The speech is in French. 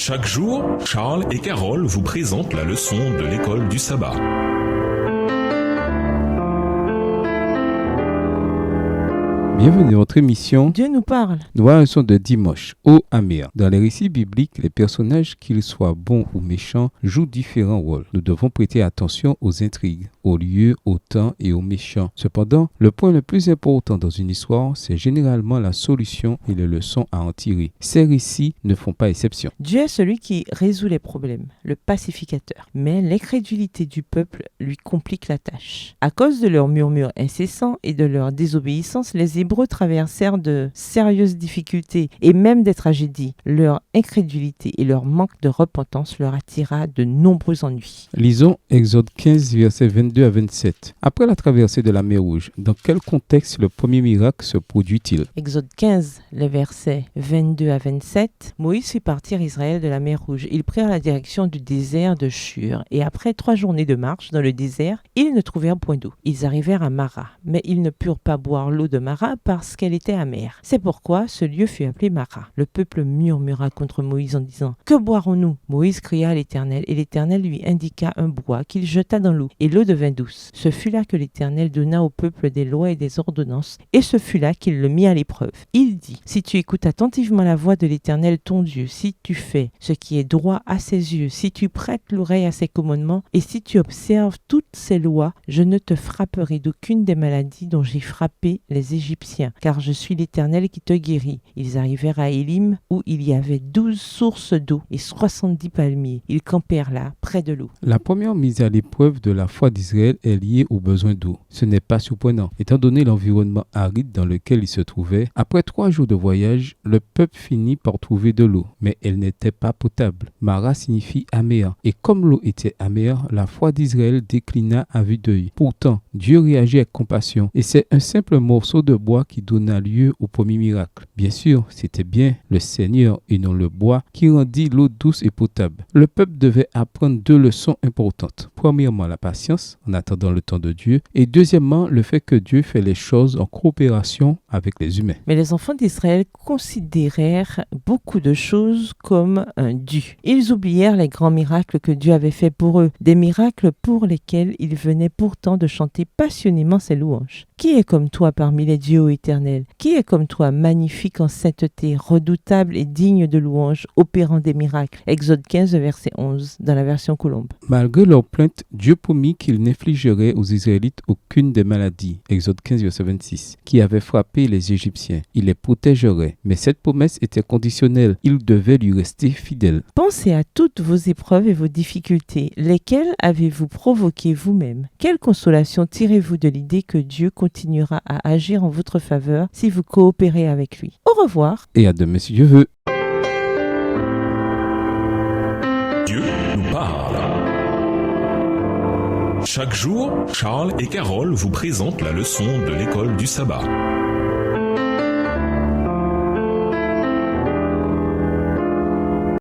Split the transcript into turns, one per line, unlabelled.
Chaque jour, Charles et Carole vous présentent la leçon de l'école du sabbat.
Bienvenue à votre émission
Dieu nous parle.
Nous voyons un son de dimanche, ô Amer. Dans les récits bibliques, les personnages, qu'ils soient bons ou méchants, jouent différents rôles. Nous devons prêter attention aux intrigues, aux lieux, au temps et aux méchants. Cependant, le point le plus important dans une histoire, c'est généralement la solution et les leçons à en tirer. Ces récits ne font pas exception.
Dieu est celui qui résout les problèmes, le pacificateur. Mais l'incrédulité du peuple lui complique la tâche. À cause de leurs murmures incessants et de leur désobéissance, les Hébreux traversèrent de sérieuses difficultés et même des tragédies. Leur incrédulité et leur manque de repentance leur attira de nombreux ennuis.
Lisons Exode 15, versets 22 à 27. Après la traversée de la mer Rouge, dans quel contexte le premier miracle se produit-il?
Exode 15, les versets 22 à 27. Moïse fit partir Israël de la mer Rouge. Ils prirent la direction du désert de Shur. Et après 3 journées de marche dans le désert, ils ne trouvèrent point d'eau. Ils arrivèrent à Mara, mais ils ne purent pas boire l'eau de Mara parce qu'elle était amère. C'est pourquoi ce lieu fut appelé Mara. Le peuple murmura contre Moïse en disant « Que boirons-nous » Moïse cria à l'Éternel, et l'Éternel lui indiqua un bois qu'il jeta dans l'eau, et l'eau devint douce. Ce fut là que l'Éternel donna au peuple des lois et des ordonnances, et ce fut là qu'il le mit à l'épreuve. Il dit « Si tu écoutes attentivement la voix de l'Éternel ton Dieu, si tu fais ce qui est droit à ses yeux, si tu prêtes l'oreille à ses commandements, et si tu observes toutes ses lois, je ne te frapperai d'aucune des maladies dont j'ai frappé les Égyptiens, car je suis l'Éternel qui te guérit. » Ils arrivèrent à Élim, où il y avait 12 sources d'eau et 70 palmiers. Ils campèrent là, près de l'eau.
La première mise à l'épreuve de la foi d'Israël est liée aux besoins d'eau. Ce n'est pas surprenant, étant donné l'environnement aride dans lequel il se trouvait. Après 3 jours de voyage, le peuple finit par trouver de l'eau, mais elle n'était pas potable. Mara signifie amère, et comme l'eau était amère, la foi d'Israël déclina à vue d'œil. Pourtant, Dieu réagit avec compassion, et c'est un simple morceau de bois qui donna lieu au premier miracle. Bien sûr, c'était bien le Seigneur et non le bois qui rendit l'eau douce et potable. Le peuple devait apprendre 2 leçons importantes. Premièrement, la patience en attendant le temps de Dieu, et deuxièmement, le fait que Dieu fait les choses en coopération avec les humains.
Mais les enfants d'Israël considérèrent beaucoup de choses comme un dû. Ils oublièrent les grands miracles que Dieu avait faits pour eux, des miracles pour lesquels ils venaient pourtant de chanter passionnément ses louanges. Qui est comme toi parmi les dieux, ô Éternel? Qui est comme toi, magnifique en sainteté, redoutable et digne de louange, opérant des miracles? Exode 15, verset 11, dans la version Colombe.
Malgré leurs plaintes, Dieu promit qu'il n'infligerait aux Israélites aucune des maladies, Exode 15, verset 26, qui avaient frappé les Égyptiens. Il les protégerait. Mais cette promesse était conditionnelle. Ils devaient lui rester fidèles.
Pensez à toutes vos épreuves et vos difficultés. Lesquelles avez-vous provoquées vous-même? Quelle consolation tirez-vous de l'idée que Dieu continuera à agir en votre faveur si vous coopérez avec lui? Au revoir.
Et à demain si Dieu veut.
Dieu nous parle. Chaque jour, Charles et Carole vous présentent la leçon de l'école du sabbat.